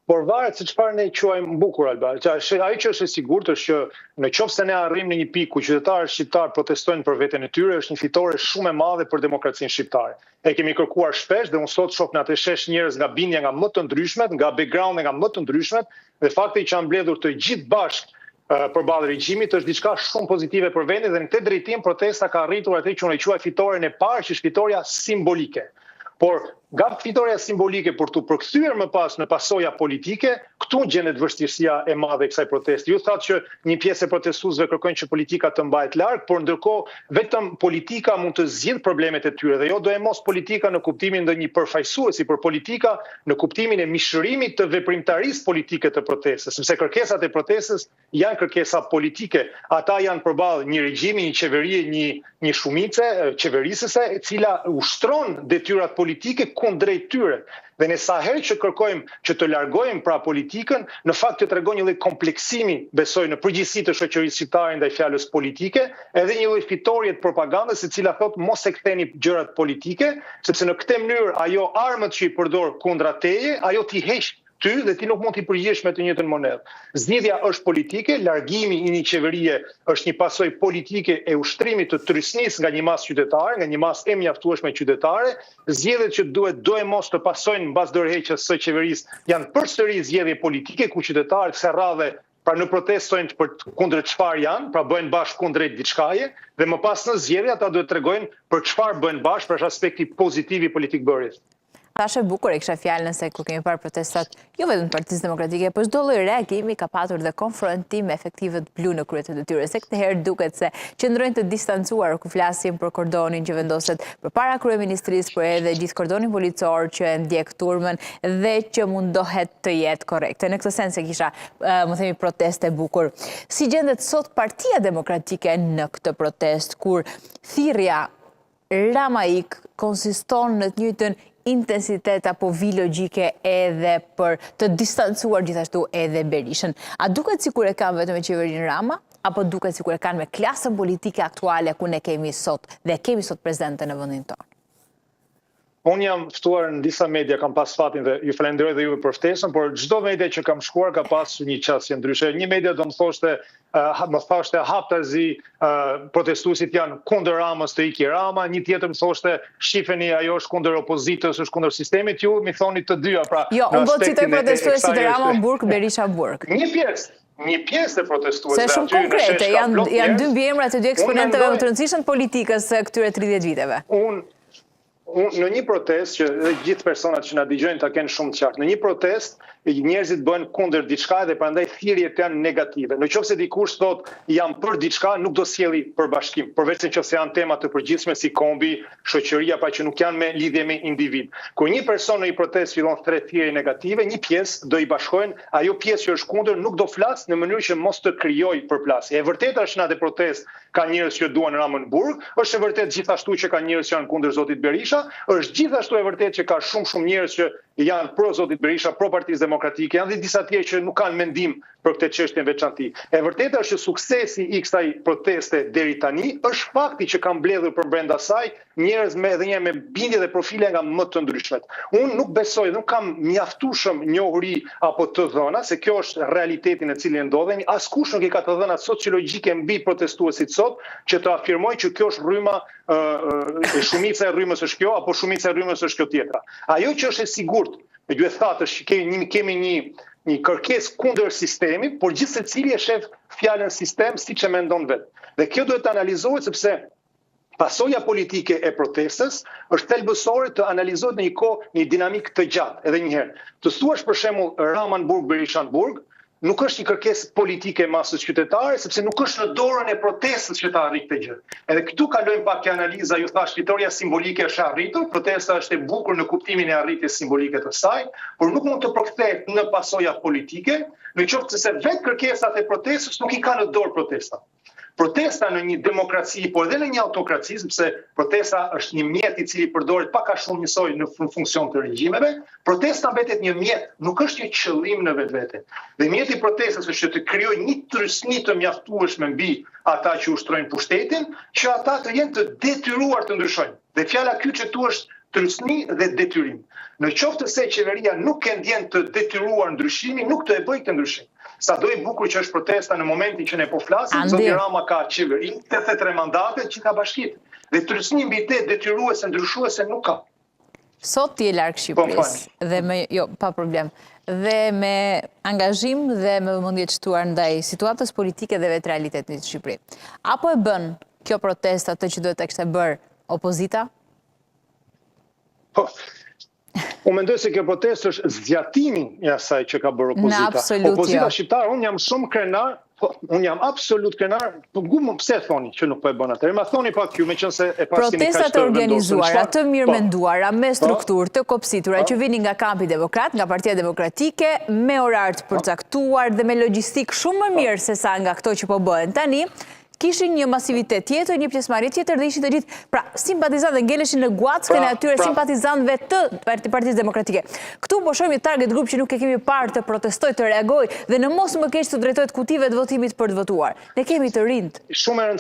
Por varet se çfarë ne quajmë bukur, Alba. Ajo që është e sigurt është që nëse ne arrijmë në një pikë ku qytetarët shqiptar protestojnë për veten e tyre, është një fitore shumë e madhe për demokracinë shqiptare. E kemi kërkuar shpesh dhe unë sot shoh në atë shesh njerëz nga bindja nga më të ndryshmet, nga backgrounde nga më të ndryshmet, dhe fakti që janë mbledhur të gjithë bashkë përballë regjimit është diçka shumë pozitive për vendin dhe në këtë drejtim protesta ka arritur atë që unë e quaj fitoren e parë, që është fitoria simbolike. Por nga fitoria simbolike për të përkthyer më pas në pasoja politike, këtu gjendet vështirësia e madhe e kësaj proteste. Ju thatë që një pjesë e protestuesve kërkojnë që politika të mbahet larg, por ndërkohë vetëm politika mund të zgjidhë problemet e tyre dhe jo do e mos politika në kuptimin ndonjë përfaqësuesi, por politika në kuptimin e mishërimit të veprimtarisë politike të protestës, sepse kërkesat e protestës janë kërkesa politike. Ata janë përballë një regjimi, një qeverie, një shumice qeverisëse e cila ushtron detyrat politike kundrejt tyre. Dhe ne sa herë që kërkojmë që të largojmë pra politikën, në fakt të tregon një lloj kompleksimi, besoj, në përgjithësi të shoqërisë shqiptare ndaj fjalës politike, edhe një lloj fitorie të propagandës e cila thotë mos e ktheni gjërat politike, sepse në këtë mënyrë ajo armët që i përdor kundra teje, ajo t'i heq ty dhe ti nuk mund t'i përgjigjesh me të njëjtën monedhë. Zgjidhja është politike, largimi i një qeverie është një pasojë politike e ushtrimit të trysnisë nga një masë qytetare, nga një masë e mjaftueshme qytetare. Zgjedhjet që duhet do e mos të pasojnë mbas dorëheqjes së qeverisë janë përsëri zgjedhje politike ku qytetarët kësaj radhe pra në protestojnë për kundër çfarë janë, pra bëjnë bashkë kundrejt diçkaje, dhe më pas në zgjedhje ata duhet tregojnë për çfarë bëjnë bashkë, për aspekti pozitiv i politikbërjes. Thashe bukur e kisha fjalën se kur kemi parë protestat, jo vetëm të Partisë Demokratike, por çdo lloj reagimi ka patur dhe konfrontim efektive të blu në krye të tyre. Se këtë herë duket se qëndrojnë të distancuar kur flasim për kordonin që vendoset përpara kryeministrisë, por edhe gjithë kordonin policor që e ndjek turmën dhe që mundohet të jetë korrekte. Në këtë sens e kisha, më themi, proteste bukur. Si gjendet sot Partia Demokratike në këtë protest, kur thirrja Ramaik konsiston në të njëjtën intensitet apo vi logjike edhe për të distancuar gjithashtu edhe Berishën. A duket sikur e kanë vetëm me qeverinë Rama, apo duket sikur e kanë me klasën politike aktuale ku ne kemi sot dhe kemi sot prezente në vendin tonë? Unë jam ftuar në disa media, kam pas fatin dhe ju falenderoj dhe juve për ftesën, por çdo media që kam shkuar ka pas një qasje ndryshe. Një media do më thoshte haptazi protestuesit janë kundër Ramës të iki Rama, një tjetër më thoshte shifeni ajo është kundër opozitës, është kundër sistemit, ju mi thoni të dyja. Pra, jo, unë do të citoj protestuesit Rama Burg, Berisha Burg. Një pjesë të protestuesve. Se shumë konkrete, janë dy mbiemrat e dy eksponenteve më të rëndësishëm politikës këtyre 30 viteve. Në një protest, që gjithë personat që na dëgjojnë ta kenë shumë të qartë, në një protest njerëzit bëhen kundër diçka dhe prandaj thirrjet janë negative. Nëse dikush thotë jam për diçka, nuk do sjelli për bashkim, përveç nëse janë tema të përgjithshme si kombi, shoqëria, pa që nuk janë me lidhje me individ. Kur një person në një protest fillon thret thirrje negative, një pjesë do i bashkojnë, ajo pjesë që është kundër nuk do flas në mënyrë që mos të krijojë përplasje. E vërtetë është në atë protest ka njerëz që duan Ramën Burg, është e vërtetë gjithashtu që ka njerëz që janë kundër zotit Berisha, është gjithashtu e vërtetë që ka shumë njerëz që janë pro zotit Berisha, pro Partisë Demokratike, janë dhe disa tjerë që nuk kanë mendim për këtë çështje në veçantë. E vërtetë është që suksesi i kësaj proteste deri tani është fakti që kanë mbledhur përbrenda saj njerëz me bindje dhe profile nga më të ndryshmet. Unë nuk besoj, nuk kam mjaftueshëm njohuri apo të dhëna, se kjo është realiteti në cilin ndodhemi. Askush nuk i ka të dhënat sociologjike mbi protestuesit sot që të afirmojë që kjo është rryma, shumica e rrymës është kjo apo shumica e rrymës është kjo tjetra. Ajo që është e sigurt, ju e thatë, kemi një kërkesë kundër sistemit, por gjithë secili e shef fjalën sistem siç e mendon vetë. Dhe kjo duhet të analizohet sepse pasoja politike e protestës është thelbësore të analizohet në një kohë, një dinamik të gjatë. Edhe një herë, të thuash për shembull Raman Burg, Berishan Burg, nuk është një kërkesë politike e masës qytetare, sepse nuk është në dorën e protestës që ta arrijë këtë gjë. Edhe këtu kalojmë pak ke analiza, ju thash fitoria simbolike është arritur, protesta është e bukur në kuptimin e arritjes simbolike të saj, por nuk mund të përkthehet në pasoja politike, nëse vetë kërkesat e protestës nuk i ka në dorë protesta. Protesta në një demokraci, por edhe në një autokraci, sepse protesta është një mjet i cili përdoret pak a shumë njësoj në funksion të regjimeve, protesta mbetet një mjet, nuk është një qëllim në vetvete. Dhe mjeti i protestës është që të krijojë një trysni të mjaftueshme mbi ata që ushtrojnë pushtetin, që ata të jenë të detyruar të ndryshojnë. Dhe fjala ky që tu është tërësni dhe detyrim. Në qoftë se qeveria nuk e ndjen të detyruar ndryshimin, nuk të e bëj këtë ndryshim. Sa do i bukur që është protesta në momentin që ne po flasim, zoti Rama ka qeverin, 83 mandate që ka bashkit. Dhe tërësni mbi te detyruese, ndryshuese nuk ka. Sot ti je larg Shqipërisë dhe pa problem. Dhe me angazhim dhe me vëmendje të shtuar ndaj situatës politike dhe vetë realitetit në Shqipëri. Apo e bën kjo protestë atë që duhet të kishte bërë opozita? Unë mendoj se kjo protestë është zgjatimi i asaj që ka bërë opozita. Opozita shqiptare, unë jam shumë krenar, unë jam absolut krenar, pse thoni që nuk po e bën atë? Ma thoni pak ju, meqense e pas kemi kaq të vendosur. Protestat e organizuara, të mirëmenduara, me strukturë të kopsitura që vinin nga kampi demokrat, nga Partia Demokratike, me orar të përcaktuar dhe me logjistik shumë më mirë se sa nga këto që po bëhen tani, kishin një masivitet tjetër, një pjesëmarrje tjetër dhe ishin të gjithë, pra, simpatizantë dhe ngeleshin në guackën e atyre simpatizantëve të Partisë Demokratike. Këtu po shohim një target grup që nuk e kemi parë të protestoj, të reagoj dhe në mos më keq të drejtohet kutive të votimit për të votuar. Ne kemi të rinjt.